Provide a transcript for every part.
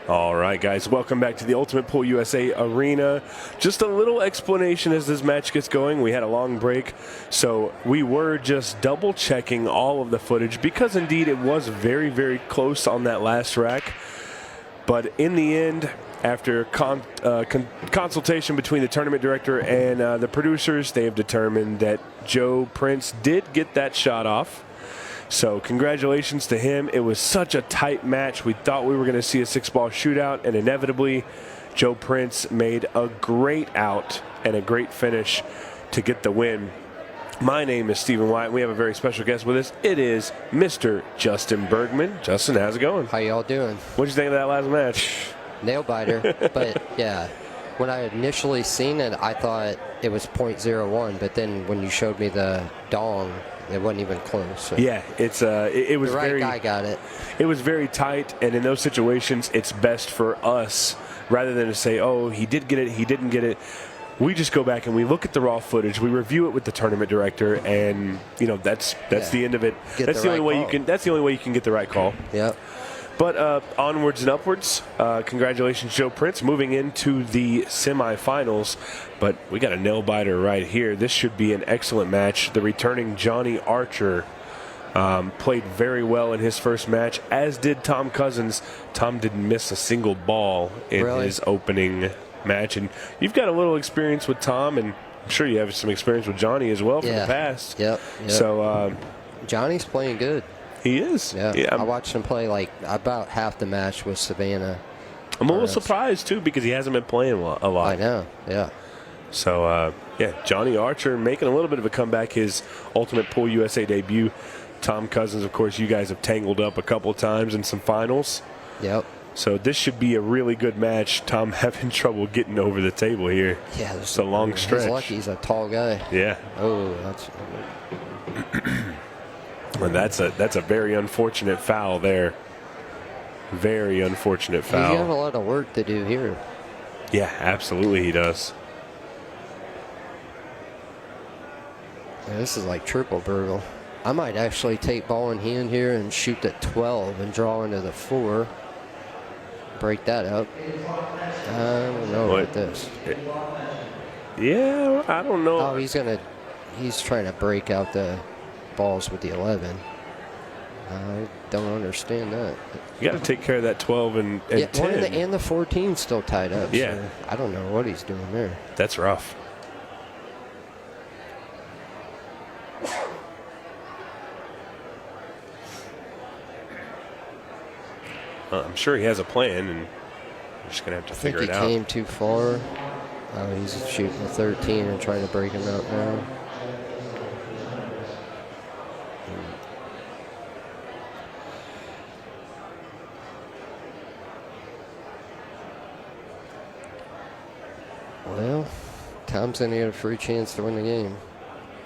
All right, guys, welcome back to the Ultimate Pool USA Arena. Just a little explanation as this match gets going. We had a long break, so we were just double-checking all of the footage because, indeed, it was very, very close on that last rack. But in the end, after consultation between the tournament director and the producers, they have determined that Joe Prince did get that shot off. So congratulations to him. It was such a tight match. We thought we were going to see a 6-ball shootout, and inevitably, Joe Prince made a great out and a great finish to get the win. My name is Stephen White. We have a very special guest with us. It is Mr. Justin Bergman. Justin, how's it going? How y'all doing? What'd you think of that last match? Nail biter. But yeah, when I initially seen it, I thought it was .01. But then when you showed me the dong, it wasn't even close. So. Yeah, it was the right very, guy got it. It was very tight, and in those situations, it's best for us rather than to say, "Oh, he did get it, he didn't get it." We just go back and we look at the raw footage. We review it with the tournament director, and that's the end of it. That's the only way you can. That's the only way you can get the right call. Yep. But onwards and upwards. Congratulations, Joe Prince, moving into the semifinals. But we got a nail biter right here. This should be an excellent match. The returning Johnny Archer played very well in his first match, as did Tom Cousins. Tom didn't miss a single ball in his opening match. And you've got a little experience with Tom, and I'm sure you have some experience with Johnny as well from the past. Yep. So Johnny's playing good. He is. Yeah. I watched him play like about half the match with Savannah. I'm a little surprised, too, because he hasn't been playing a lot. I know, yeah. So, Johnny Archer making a little bit of a comeback, his Ultimate Pool USA debut. Tom Cousins, of course, you guys have tangled up a couple of times in some finals. Yep. So this should be a really good match. Tom having trouble getting over the table here. Yeah, it's a long stretch. He's lucky he's a tall guy. Yeah. Oh, that's... Well, that's a very unfortunate foul there. Very unfortunate foul. He's got a lot of work to do here. Yeah, absolutely he does. Yeah, this is like triple burgle. I might actually take ball in hand here and shoot the 12 and draw into the 4. Break that up. I don't know about this. Yeah, I don't know. Oh, he's trying to break out the balls with the 11. I don't understand that. You got to take care of that 12 and 10. And the 14 still tied up. Yeah. So I don't know what he's doing there. That's rough. I'm sure he has a plan, and we're just going to have to figure it out. I think he came too far. Oh, he's shooting the 13 and trying to break him out now. Well, Tom's going to get a free chance to win the game.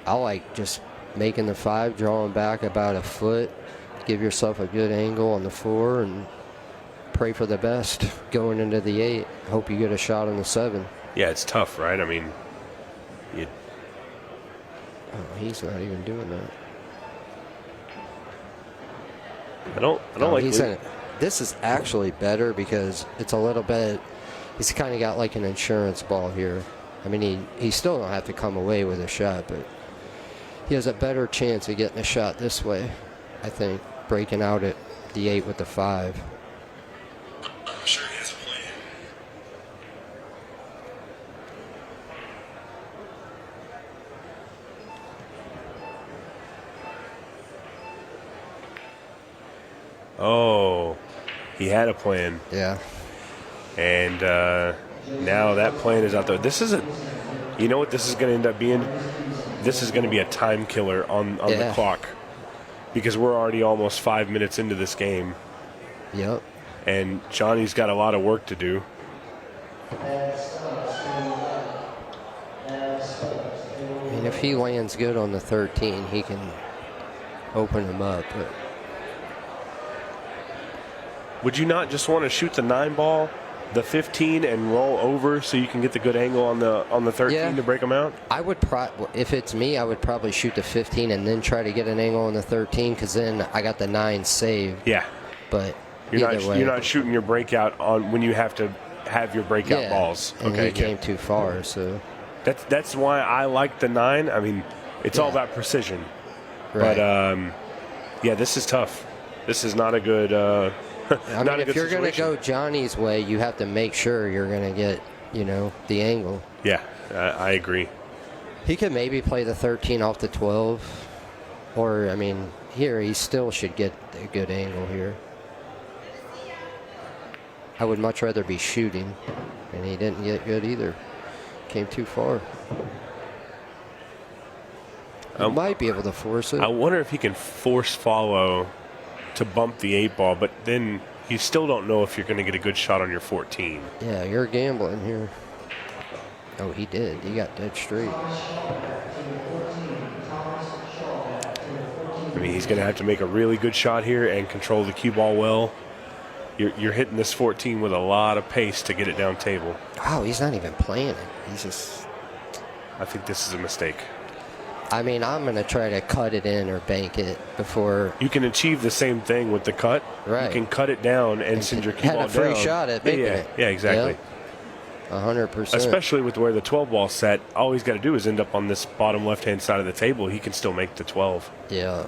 I like just making the 5, drawing back about a foot, give yourself a good angle on the 4, and pray for the best going into the 8. Hope you get a shot on the 7. Yeah, it's tough, right? I mean, oh, he's not even doing that. I don't like this is actually better because it's a little bit. He's kind of got like an insurance ball here. I mean, he still don't have to come away with a shot, but he has a better chance of getting a shot this way, I think, breaking out at the 8 with the 5. I'm sure he has a plan. Oh, he had a plan. Yeah. And now that plan is out there. This isn't, you know what this is going to end up being? This is going to be a time killer on the clock because we're already almost 5 minutes into this game. Yep. And Johnny's got a lot of work to do. I mean, if he lands good on the 13, he can open him up. But would you not just want to shoot the 9 ball, the 15, and roll over so you can get the good angle on the 13 to break them out? I would if it's me, I would probably shoot the 15 and then try to get an angle on the 13 because then I got the 9 saved. Yeah. But Either You're not shooting your breakout on when you have to have your breakout balls. And he came too far, so that's why I like the 9. I mean, it's all about precision. Right. But this is tough. This is not a good. I mean, if you're going to go Johnny's way, you have to make sure you're going to get, the angle. Yeah, I agree. He could maybe play the 13 off the 12, or I mean, here he still should get a good angle here. I would much rather be shooting, and he didn't get good either. Came too far. He might be able to force it. I wonder if he can force follow to bump the 8 ball, but then you still don't know if you're going to get a good shot on your 14. Yeah, you're gambling here. Oh, he did. He got dead straight. I mean, he's going to have to make a really good shot here and control the cue ball well. You're hitting this 14 with a lot of pace to get it down table. Wow, he's not even playing it. He's just... I think this is a mistake. I mean, I'm going to try to cut it in or bank it before... You can achieve the same thing with the cut. Right. You can cut it down and send your cue ball down. Had a free shot at making it. Yeah, exactly. Yep. 100%. Especially with where the 12 ball set, all he's got to do is end up on this bottom left-hand side of the table. He can still make the 12. Yeah.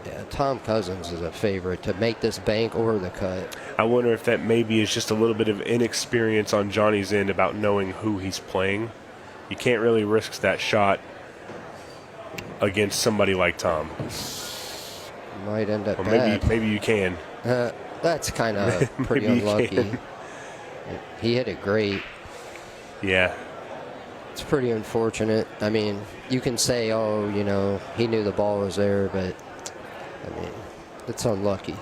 Yeah, Tom Cousins is a favorite to make this bank or the cut. I wonder if that maybe is just a little bit of inexperience on Johnny's end about knowing who he's playing. You can't really risk that shot against somebody like Tom. Might end up bad. Maybe you can. That's kind of pretty unlucky. He hit it great. Yeah. It's pretty unfortunate. I mean, you can say, oh, he knew the ball was there, but, I mean, it's unlucky.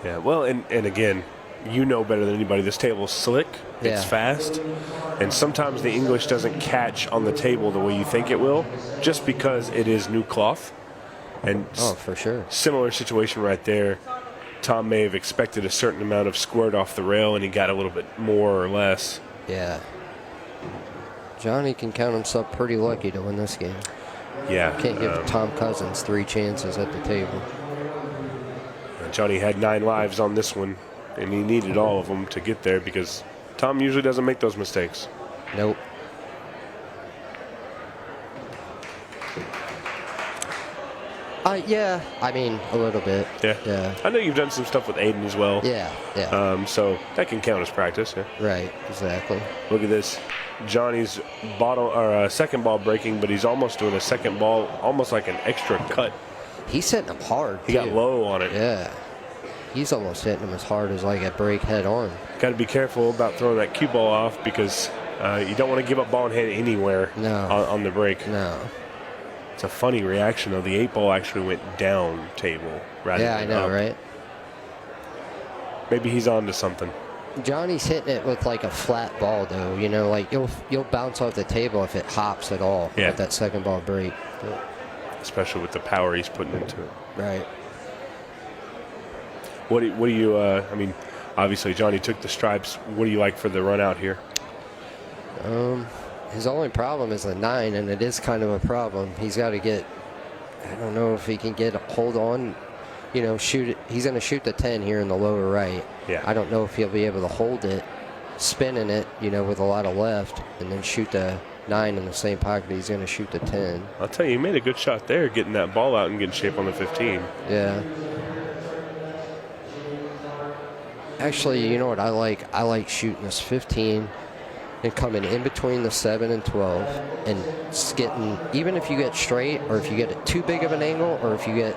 Yeah, well, and again, you know better than anybody, this table's slick, it's fast, and sometimes the English doesn't catch on the table the way you think it will, just because it is new cloth. And for sure. Similar situation right there. Tom may have expected a certain amount of squirt off the rail, and he got a little bit more or less. Yeah. Johnny can count himself pretty lucky to win this game. Yeah. Can't give Tom Cousins 3 chances at the table. Johnny had 9 lives on this one, and he needed all of them to get there because Tom usually doesn't make those mistakes. Nope. Yeah, I mean, a little bit. Yeah. I know you've done some stuff with Aiden as well. Yeah. So that can count as practice. Yeah. Right, exactly. Look at this. Johnny's second ball breaking, but he's almost doing a second ball, almost like an extra cut. He's hitting them hard, He got low on it. Yeah. He's almost hitting them as hard as like a break head on. Got to be careful about throwing that cue ball off because you don't want to give up ball and head anywhere on the break. No. It's a funny reaction, though. The 8 ball actually went down table rather than I know, up. right? Maybe he's on to something. Johnny's hitting it with like a flat ball, though. Like you'll bounce off the table if it hops at all with that second ball break. Yeah. Especially with the power he's putting into it. Right. What do you? I mean, obviously Johnny took the stripes. What do you like for the run out here? His only problem is the 9, and it is kind of a problem. He's got to get. I don't know if he can hold on. Shoot it. He's going to shoot the 10 here in the lower right. Yeah. I don't know if he'll be able to hold it, spinning it, with a lot of left, and then shoot the 9 in the same pocket. He's going to shoot the 10. I'll tell you, he made a good shot there, getting that ball out and getting shape on the 15. Yeah. Actually, you know what I like? I like shooting this 15 and coming in between the 7 and 12 and getting, even if you get straight or if you get too big of an angle or if you get,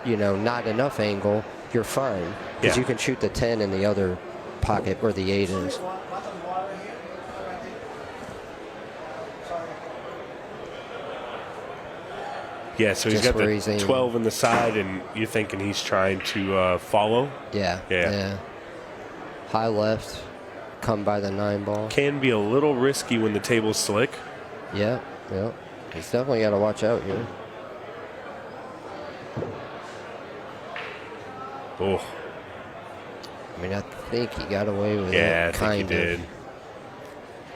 not enough angle, you're fine. Because you can shoot the 10 in the other pocket where the 8 is. Yeah, so he's got the 12 in the side, and you're thinking he's trying to follow? Yeah. High left, come by the 9 ball. Can be a little risky when the table's slick. Yeah. He's definitely got to watch out here. Oh. I mean, I think he got away with it. Yeah, I think he did.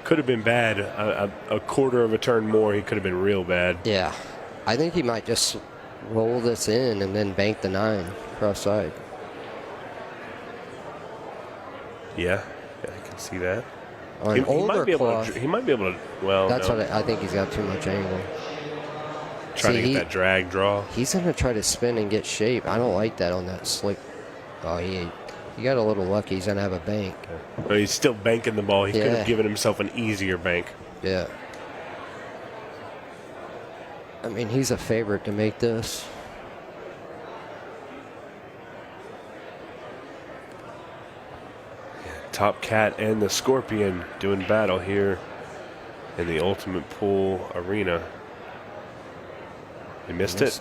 Could have been bad. A quarter of a turn more, he could have been real bad. Yeah. I think he might just roll this in and then bank the 9 cross side. Yeah, I can see that. On He older might be able cloth, to. He might be able to. Well, that's no. what I think. He's got too much angle. Trying to get that drag draw. He's going to try to spin and get shape. I don't like that on that slick. Oh, he got a little lucky. He's going to have a bank. But he's still banking the ball. He could Yeah. have given himself an easier bank. Yeah. I mean, he's a favorite to make this. Top Cat and the Scorpion doing battle here in the Ultimate Pool Arena. He missed it.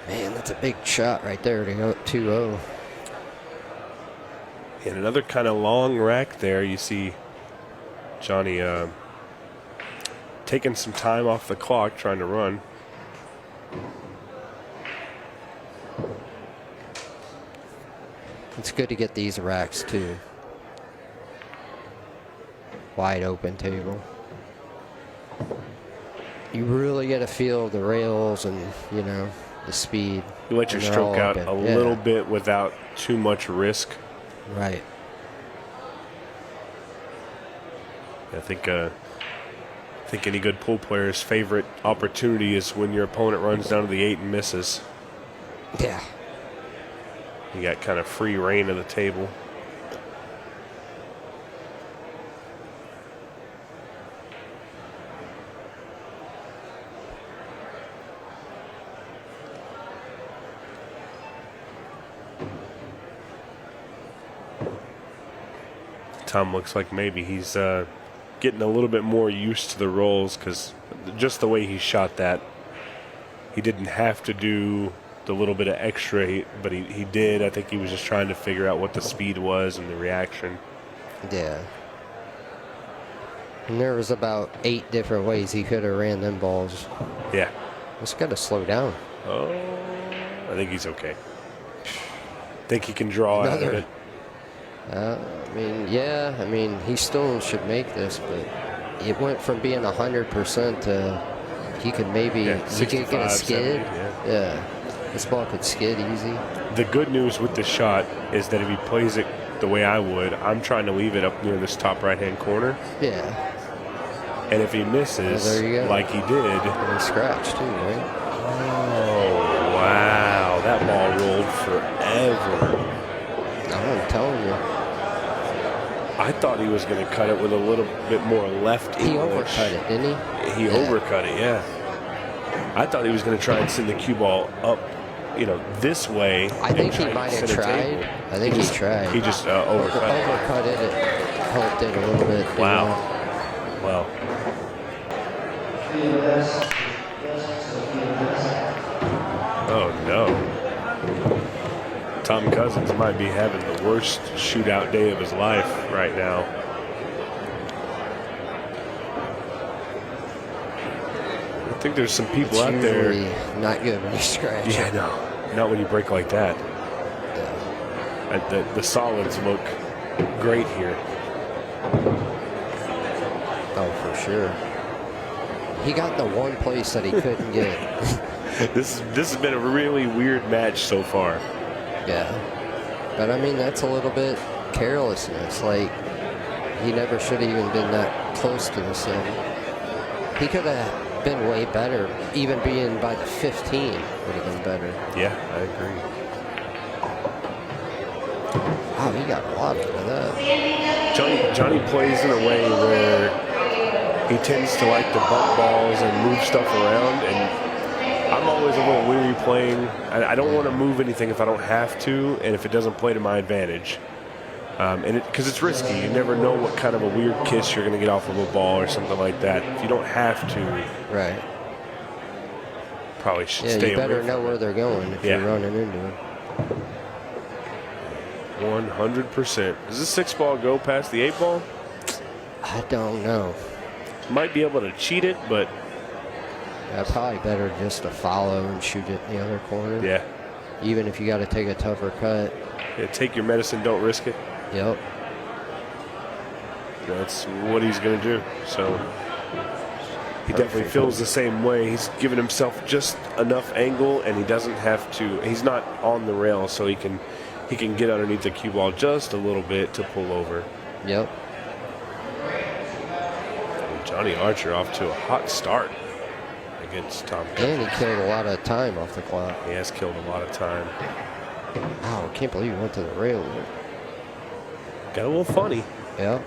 Man, that's a big shot right there to go 2-0. And another kind of long rack there. You see Johnny taking some time off the clock, trying to run. It's good to get these racks too. Wide open table. You really got to feel the rails and, you know, the speed. You let your stroke out a little bit without too much risk. Right. I think any good pool player's favorite opportunity is when your opponent runs down to the 8 and misses. Yeah. You got kind of free reign of the table. Tom looks like maybe he's getting a little bit more used to the rolls, because just the way he shot that, he didn't have to do the little bit of extra, but he did. I think he was just trying to figure out what the speed was and the reaction. Yeah. And there was about 8 different ways he could have ran them balls. Yeah. Just got to slow down. Oh, I think he's okay. I think he can draw out of it. I mean, he still should make this, but it went from being 100% to he could maybe he could get a skid. 70, Yeah, this ball could skid easy. The good news with the shot is that if he plays it the way I would, I'm trying to leave it up near this top right-hand corner. Yeah. And if he misses, there you go. like he did, And he scratched too, right? oh wow, that ball rolled forever. I'm telling you. I thought he was going to cut it with a little bit more left He English. overcut it, didn't he? He overcut it, yeah. I thought he was going to try and send the cue ball up, this way. I think he might have tried. I think he tried. He just overcut it. Overcut it. It helped it a little bit. Wow. Wow. Oh, no. Tom Cousins might be having the worst shootout day of his life right now. I think there's some people It's out there. Not good when you scratch. Yeah, no. Not when you break like that. The solids look great here. Oh, for sure. He got the one place that he couldn't get. This has been a really weird match so far. Yeah. But, I mean, that's a little bit carelessness. Like, he never should have even been that close to the 7. He could have been way better. Even being by the 15 would have been better. Yeah, I agree. Wow, he got a lot out of that. Johnny plays in a way where he tends to like to bump balls and move stuff around, and I'm always a little weary playing. I don't want to move anything if I don't have to, and if it doesn't play to my advantage. Because it's risky. You never know what kind of a weird kiss you're going to get off of a ball or something like that. If you don't have to, right, probably should yeah, stay away. you better know where they're going if you're running into them. 100%. Does this 6 ball go past the 8 ball? I don't know. Might be able to cheat it, but Probably better just to follow and shoot it in the other corner. yeah. Even if you got to take a tougher cut. Yeah, take your medicine, don't risk it. Yep. That's what he's going to do. So he definitely feels the same way. He's given himself just enough angle, and he doesn't have to. He's not on the rail, so he can he can get underneath the cue ball just a little bit to pull over. Yep. And Johnny Archer off to a hot start against Tom. And he killed a lot of time off the clock. He has killed a lot of time. Wow, I can't believe he went to the rail. Got a little funny. Yeah.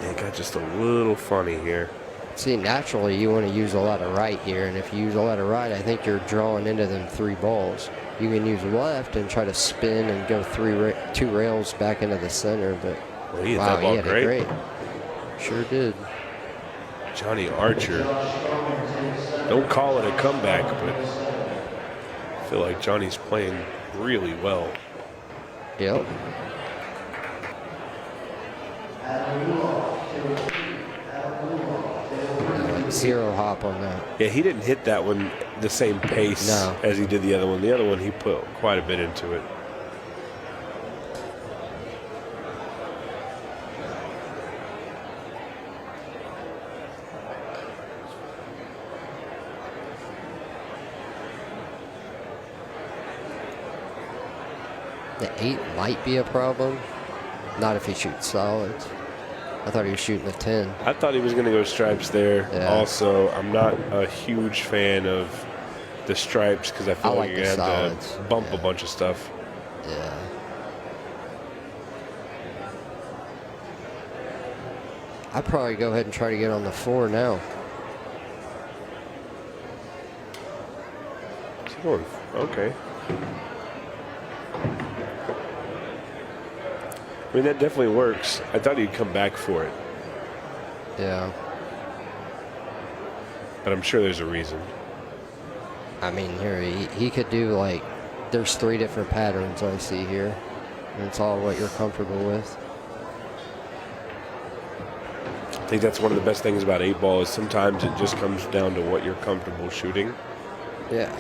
It got just a little funny here. See, naturally, you want to use a lot of right here, and if you use a lot of right, I think you're drawing into them 3 balls. You can use left and try to spin and go 2 rails back into the center, but Well, he hit wow, that ball he had great. it great. Sure did. Johnny Archer. Don't call it a comeback, but I feel like Johnny's playing really well. Yep. Like 0 hop on that. Yeah, he didn't hit that one the same pace No. as he did the other one. The other one, he put quite a bit into it. The 8 might be a problem. Not if he shoots solids. I thought he was shooting a 10. I thought he was going to go stripes there. Yeah. Also, I'm not a huge fan of the stripes because I feel I like like you're the going to have solids. to bump Yeah. a bunch of stuff. Yeah. I'd probably go ahead and try to get on the 4 now. Is he going? Okay. I mean, that definitely works. I thought he'd come back for it, Yeah. but I'm sure there's a reason. I mean, here, he could do like, there's 3 different patterns I see here. And it's all what you're comfortable with. I think that's one of the best things about 8-ball is sometimes it just comes down to what you're comfortable shooting. Yeah.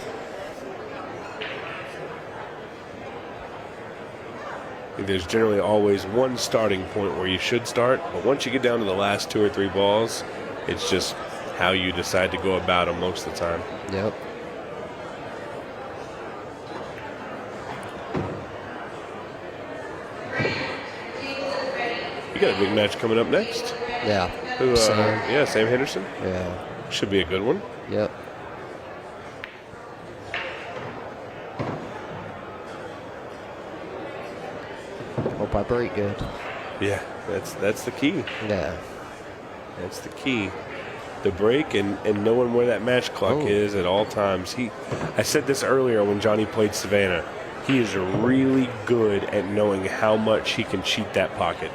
There's generally always one starting point where you should start, but once you get down to the last 2 or 3 balls, it's just how you decide to go about them most of the time. Yep. You got a big match coming up next. Yeah. Who, Sam. yeah, Sam Henderson. Yeah. Should be a good one. Yep. Hope I break good. Yeah, that's the key. Yeah. That's the key. The break and knowing where that match clock Oh. is at all times. I said this earlier when Johnny played Savannah. He is really good at knowing how much he can cheat that pocket.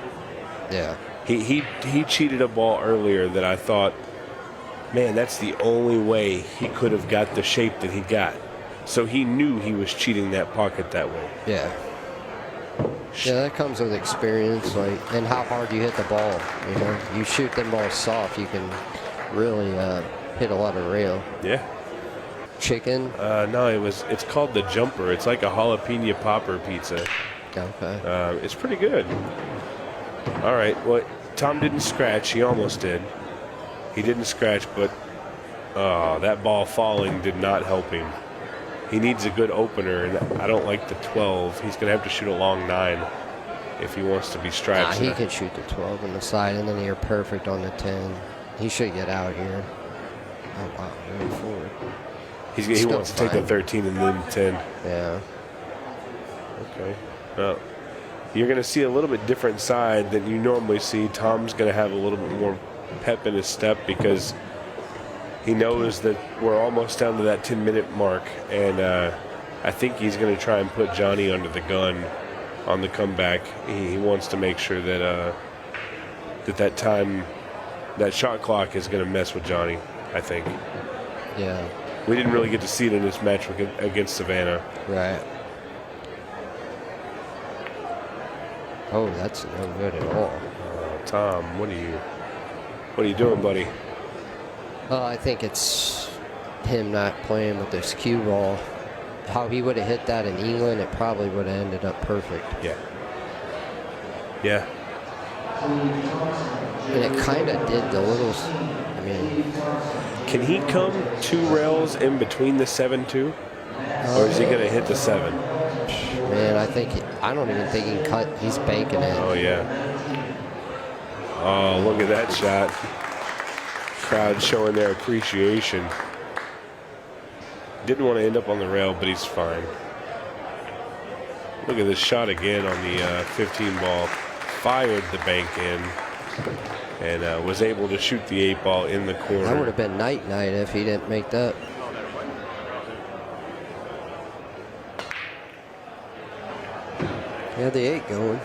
Yeah. He cheated a ball earlier that I thought, man, that's the only way he could have got the shape that he got. So he knew he was cheating that pocket that way. Yeah. Yeah, that comes with experience, like, and how hard you hit the ball. You know, you shoot them balls soft, you can really hit a lot of rail. Yeah. Chicken. No, it's called the Jumper. It's like a jalapeno popper pizza. Okay. It's pretty good. All right. Well, Tom didn't scratch. He almost did. He didn't scratch, but that ball falling did not help him. He needs a good opener, and I don't like the 12. He's going to have to shoot a long 9 if he wants to be stripes. He can shoot the 12 on the side, and then you're perfect on the 10. He should get out here. Oh, wow. Going forward. He Still wants to take the fine. 13 and then the 10. Yeah. Okay. Well, you're going to see a little bit different side than you normally see. Tom's going to have a little bit more pep in his step because he knows that we're almost down to that 10-minute mark, and I think he's going to try and put Johnny under the gun on the comeback. He wants to make sure that that time, that shot clock is going to mess with Johnny, I think. Yeah. We didn't really get to see it in this match against Savannah. Right. Oh, that's no good at all. Tom, what are you doing, buddy? I think it's him not playing with this cue ball. How he would have hit that in England, it probably would have ended up perfect. Yeah. Yeah. And it kind of did the little. I mean, Can he come 2 rails in between the 7-2? Or is he going to hit the 7? man, I don't even think he can cut. He's banking it. Oh, yeah. Oh, look at that shot. Crowd showing their appreciation. Didn't want to end up on the rail, but he's fine. Look at this shot again on the 15 ball. Fired the bank in and was able to shoot the 8 ball in the corner. That would have been night if he didn't make that. Yeah, the 8 going.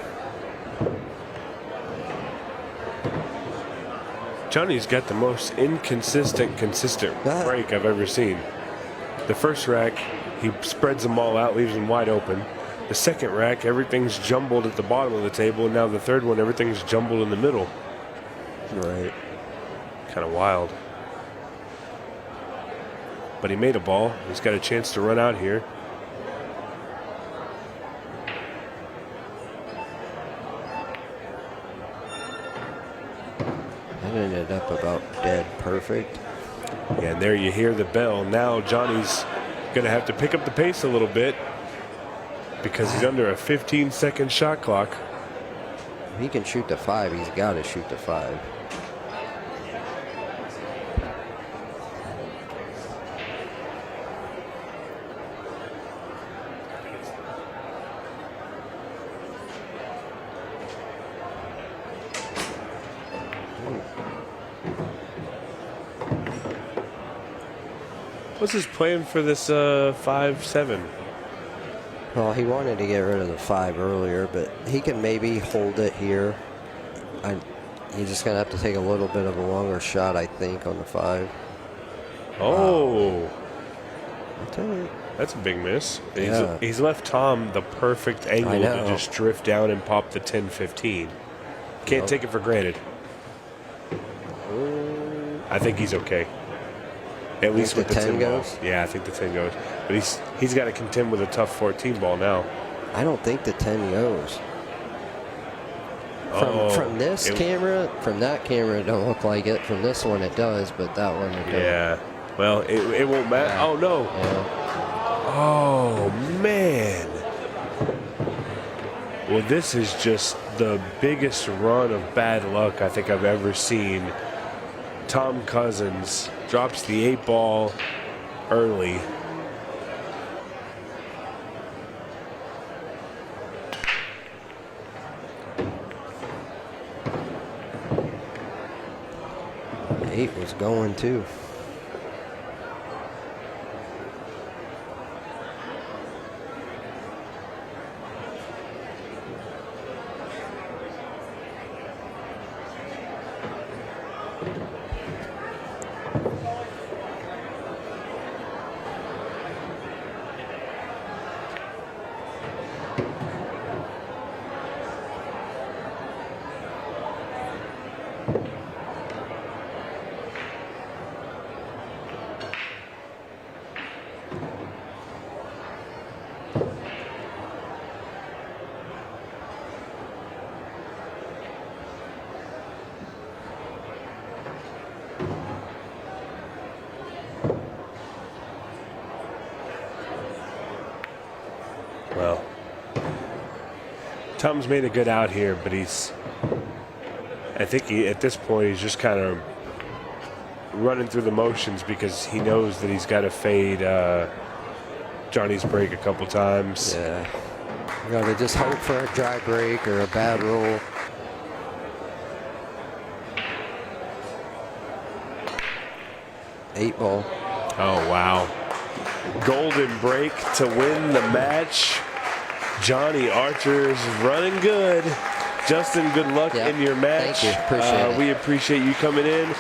Johnny's got the most consistent break I've ever seen. The first rack, he spreads them all out, leaves them wide open. The second rack, everything's jumbled at the bottom of the table, and now the third one, everything's jumbled in the middle. Right. Kind of wild. But he made a ball. He's got a chance to run out here. That ended up about dead perfect. Yeah, and there you hear the bell. Now Johnny's going to have to pick up the pace a little bit because he's under a 15-second shot clock. If he can shoot the 5, he's got to shoot the 5. What's his plan for this 5-7? Well, he wanted to get rid of the 5 earlier, but he can maybe hold it here. He's just going to have to take a little bit of a longer shot, I think, on the 5. Oh. Wow. I'll tell you. That's a big miss. Yeah. He's left Tom the perfect angle to just drift down and pop the 10-15. Can't take it for granted. I think he's okay. At least with the 10 goes? Yeah, I think the 10 goes. But he's got to contend with a tough 14 ball now. I don't think the 10 goes. From this camera, from that camera, it don't look like it. From this one, it does, but that one, it doesn't. Yeah. Well, it won't matter. Yeah. Oh, no. Yeah. Oh, man. Well, this is just the biggest run of bad luck I think I've ever seen. Tom Cousins drops the 8 ball early. The 8 was going too. Well, Tom's made a good out here, but I think at this point, he's just kind of running through the motions because he knows that he's got to fade Johnny's break a couple times. Yeah. You got to just hope for a dry break or a bad roll. Eight ball. Oh, wow. Golden break to win the match. Johnny Archer's running good. Justin, good luck in your match. Thank you. Appreciate it. We appreciate you coming in.